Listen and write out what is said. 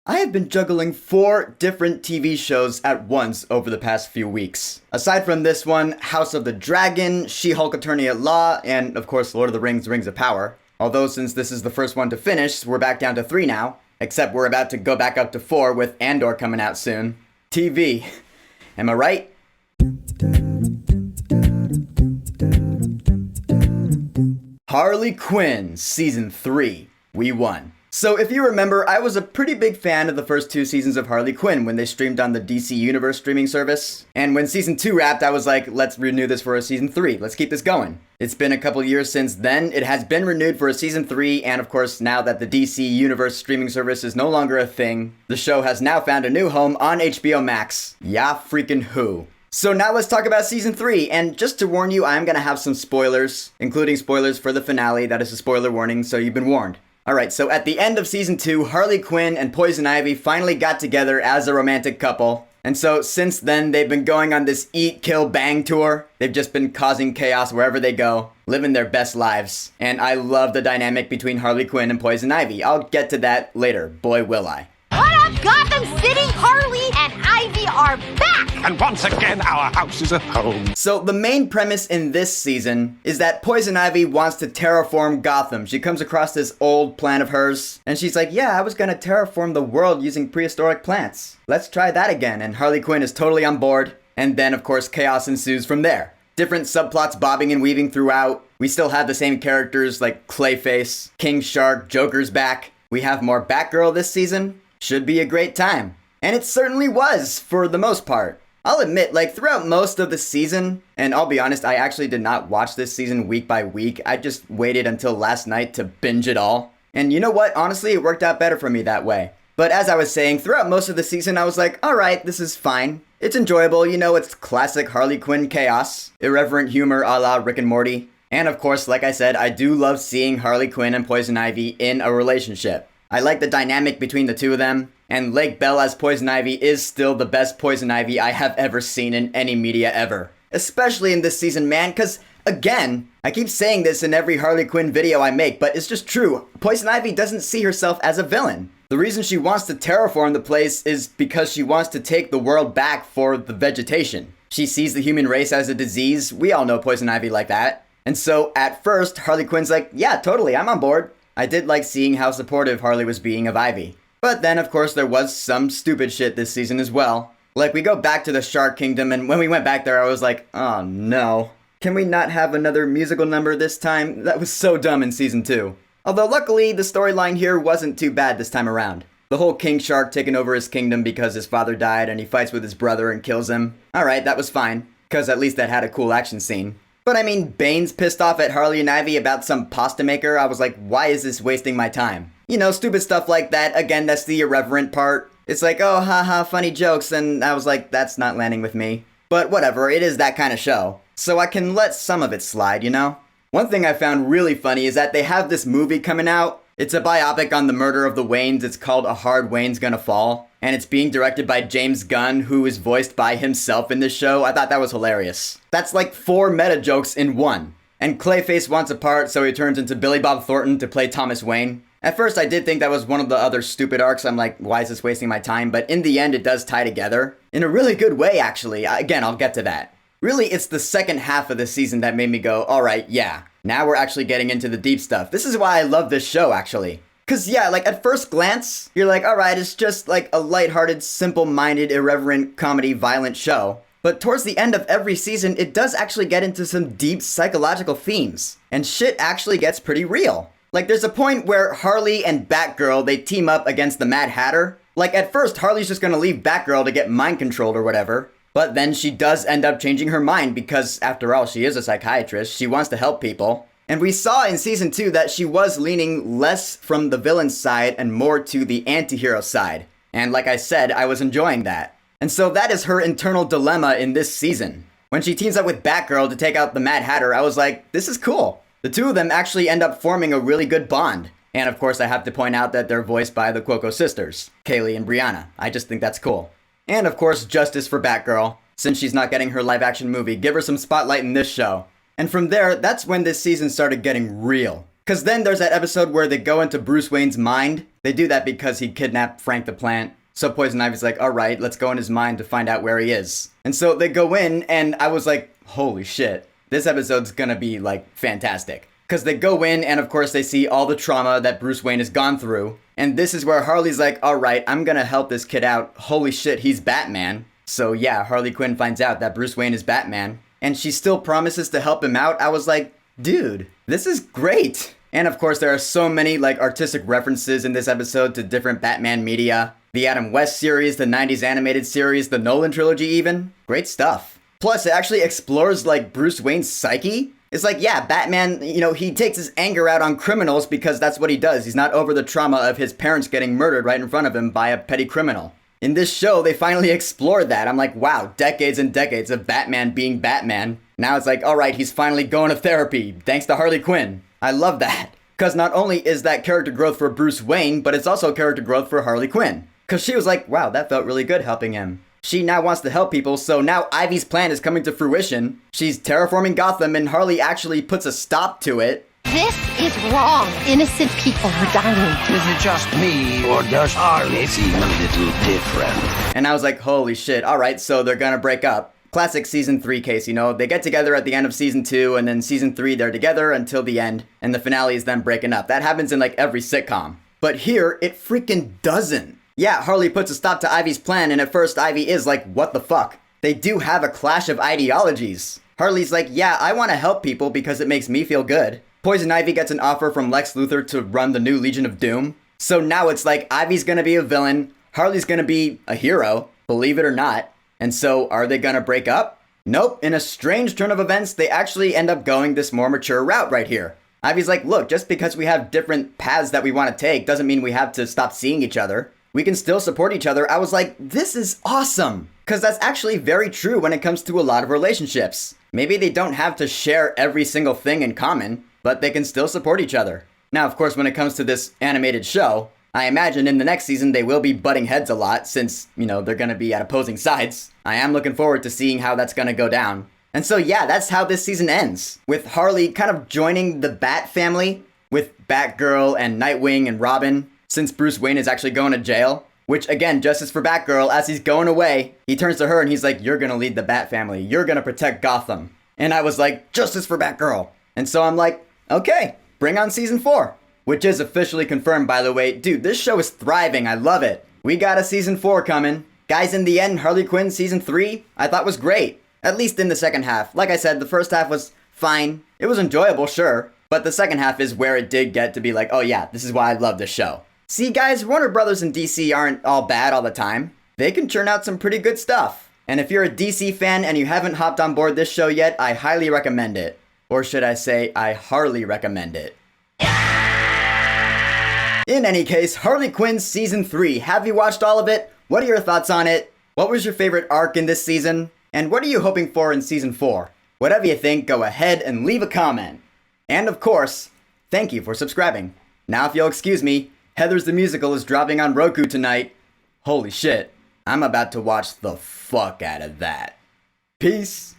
I have been juggling 4 different TV shows at once over the past few weeks. Aside from this one, House of the Dragon, She-Hulk Attorney at Law, and of course Lord of the Rings, Rings of Power. Although since this is the first one to finish, we're back down to 3 now. Except we're about to go back up to 4 with Andor coming out soon. TV. Am I right? Harley Quinn, Season 3. We won. So if you remember, I was a pretty big fan of the first 2 seasons of Harley Quinn when they streamed on the DC Universe streaming service. And when Season 2 wrapped, I was like, let's renew this for a Season 3. Let's keep this going. It's been a couple years since then. It has been renewed for a Season 3, and of course, now that the DC Universe streaming service is no longer a thing, the show has now found a new home on HBO Max. Ya freaking who. So now let's talk about Season 3, and just to warn you, I'm gonna have some spoilers, including spoilers for the finale. That is a spoiler warning, so you've been warned. Alright, so at the end of Season 2, Harley Quinn and Poison Ivy finally got together as a romantic couple. And so since then, they've been going on this eat, kill, bang tour. They've just been causing chaos wherever they go, living their best lives. And I love the dynamic between Harley Quinn and Poison Ivy. I'll get to that later, boy will I. What up, Gotham City? Harley and Ivy are back! And once again, our house is a home. So the main premise in this season is that Poison Ivy wants to terraform Gotham. She comes across this old plan of hers, and she's like, yeah, I was gonna terraform the world using prehistoric plants. Let's try that again. And Harley Quinn is totally on board. And then, of course, chaos ensues from there. Different subplots bobbing and weaving throughout. We still have the same characters like Clayface, King Shark, Joker's back. We have more Batgirl this season. Should be a great time. And it certainly was, for the most part. I'll admit, like, throughout most of the season, and I'll be honest, I actually did not watch this season week by week. I just waited until last night to binge it all. And you know what? Honestly, it worked out better for me that way. But as I was saying, throughout most of the season, I was like, alright, this is fine. It's enjoyable, you know, it's classic Harley Quinn chaos. Irreverent humor a la Rick and Morty. And of course, like I said, I do love seeing Harley Quinn and Poison Ivy in a relationship. I like the dynamic between the two of them, and Lake Bell as Poison Ivy is still the best Poison Ivy I have ever seen in any media ever. Especially in this season, man, cause again, I keep saying this in every Harley Quinn video I make, but it's just true. Poison Ivy doesn't see herself as a villain. The reason she wants to terraform the place is because she wants to take the world back for the vegetation. She sees the human race as a disease. We all know Poison Ivy like that. And so at first, Harley Quinn's like, yeah, totally, I'm on board. I did like seeing how supportive Harley was being of Ivy. But then, of course, there was some stupid shit this season as well. Like, we go back to the Shark Kingdom, and when we went back there, I was like, oh no. Can we not have another musical number this time? That was so dumb in Season 2. Although, luckily, the storyline here wasn't too bad this time around. The whole King Shark taking over his kingdom because his father died, and he fights with his brother and kills him. Alright, that was fine, because at least that had a cool action scene. But I mean, Bane's pissed off at Harley and Ivy about some pasta maker. I was like, why is this wasting my time? You know, stupid stuff like that. Again, that's the irreverent part. It's like, oh, haha, funny jokes. And I was like, that's not landing with me. But whatever, it is that kind of show. So I can let some of it slide, you know? One thing I found really funny is that they have this movie coming out. It's a biopic on the murder of the Waynes. It's called A Hard Wayne's Gonna Fall. And it's being directed by James Gunn, who is voiced by himself in this show. I thought that was hilarious. That's like 4 meta jokes in one. And Clayface wants a part, so he turns into Billy Bob Thornton to play Thomas Wayne. At first, I did think that was one of the other stupid arcs. I'm like, why is this wasting my time? But in the end, it does tie together. In a really good way, actually. Again, I'll get to that. Really, it's the second half of the season that made me go, alright, yeah. Now we're actually getting into the deep stuff. This is why I love this show, actually. Cause yeah, like at first glance, you're like, alright, it's just like a lighthearted, simple-minded, irreverent, comedy, violent show. But towards the end of every season, it does actually get into some deep psychological themes. And shit actually gets pretty real. Like there's a point where Harley and Batgirl, they team up against the Mad Hatter. Like at first, Harley's just gonna leave Batgirl to get mind controlled or whatever. But then she does end up changing her mind because, after all, she is a psychiatrist. She wants to help people. And we saw in Season 2 that she was leaning less from the villain's side and more to the anti-hero side. And like I said, I was enjoying that. And so that is her internal dilemma in this season. When she teams up with Batgirl to take out the Mad Hatter, I was like, this is cool. The two of them actually end up forming a really good bond. And of course, I have to point out that they're voiced by the Cuoco sisters, Kaylee and Brianna. I just think that's cool. And of course, justice for Batgirl. Since she's not getting her live-action movie, give her some spotlight in this show. And from there, that's when this season started getting real. Because then there's that episode where they go into Bruce Wayne's mind. They do that because he kidnapped Frank the Plant. So Poison Ivy's like, alright, let's go in his mind to find out where he is. And so they go in, and I was like, holy shit. This episode's gonna be, like, fantastic. Because they go in, and of course they see all the trauma that Bruce Wayne has gone through. And this is where Harley's like, alright, I'm gonna help this kid out. Holy shit, he's Batman. So yeah, Harley Quinn finds out that Bruce Wayne is Batman. And she still promises to help him out. I was like, dude, this is great. And of course there are so many, like, artistic references in this episode to different Batman media. The Adam West series, the 90s animated series, the Nolan trilogy even. Great stuff. Plus, it actually explores, like, Bruce Wayne's psyche. It's like, yeah, Batman, he takes his anger out on criminals because that's what he does. He's not over the trauma of his parents getting murdered right in front of him by a petty criminal. In this show, they finally explored that. I'm like, wow, decades and decades of Batman being Batman. Now it's like, alright, he's finally going to therapy, thanks to Harley Quinn. I love that. Because not only is that character growth for Bruce Wayne, but it's also character growth for Harley Quinn. Because she was like, wow, that felt really good helping him. She now wants to help people, so now Ivy's plan is coming to fruition. She's terraforming Gotham, and Harley actually puts a stop to it. This is wrong. Innocent people are dying. Is it just me, or does Harley seem a little different? And I was like, holy shit, alright, so they're gonna break up. Classic season 3 case, they get together at the end of season 2, and then season 3 they're together until the end, and the finale is them breaking up. That happens in like every sitcom. But here, it freaking doesn't. Yeah, Harley puts a stop to Ivy's plan, and at first Ivy is like, what the fuck? They do have a clash of ideologies. Harley's like, yeah, I want to help people because it makes me feel good. Poison Ivy gets an offer from Lex Luthor to run the new Legion of Doom. So now it's like, Ivy's gonna be a villain, Harley's gonna be a hero, believe it or not. And so, are they gonna break up? Nope, in a strange turn of events, they actually end up going this more mature route right here. Ivy's like, look, just because we have different paths that we want to take doesn't mean we have to stop seeing each other. We can still support each other. I was like, this is awesome. Because that's actually very true when it comes to a lot of relationships. Maybe they don't have to share every single thing in common, but they can still support each other. Now, of course, when it comes to this animated show, I imagine in the next season they will be butting heads a lot since, they're going to be at opposing sides. I am looking forward to seeing how that's going to go down. And so, yeah, that's how this season ends. With Harley kind of joining the Bat family with Batgirl and Nightwing and Robin, since Bruce Wayne is actually going to jail. Which, again, justice for Batgirl, as he's going away, he turns to her and he's like, you're gonna lead the Bat family. You're gonna protect Gotham. And I was like, justice for Batgirl. And so I'm like, okay, bring on season 4. Which is officially confirmed, by the way. Dude, this show is thriving. I love it. We got a season 4 coming. Guys, in the end, Harley Quinn season 3, I thought was great. At least in the second half. Like I said, the first half was fine. It was enjoyable, sure. But the second half is where it did get to be like, oh yeah, this is why I love this show. See, guys, Warner Brothers and DC aren't all bad all the time. They can churn out some pretty good stuff. And if you're a DC fan and you haven't hopped on board this show yet, I highly recommend it. Or should I say, I Harley recommend it. In any case, Harley Quinn Season 3. Have you watched all of it? What are your thoughts on it? What was your favorite arc in this season? And what are you hoping for in Season 4? Whatever you think, go ahead and leave a comment. And of course, thank you for subscribing. Now if you'll excuse me, Heathers the Musical is dropping on Roku tonight. Holy shit, I'm about to watch the fuck out of that. Peace.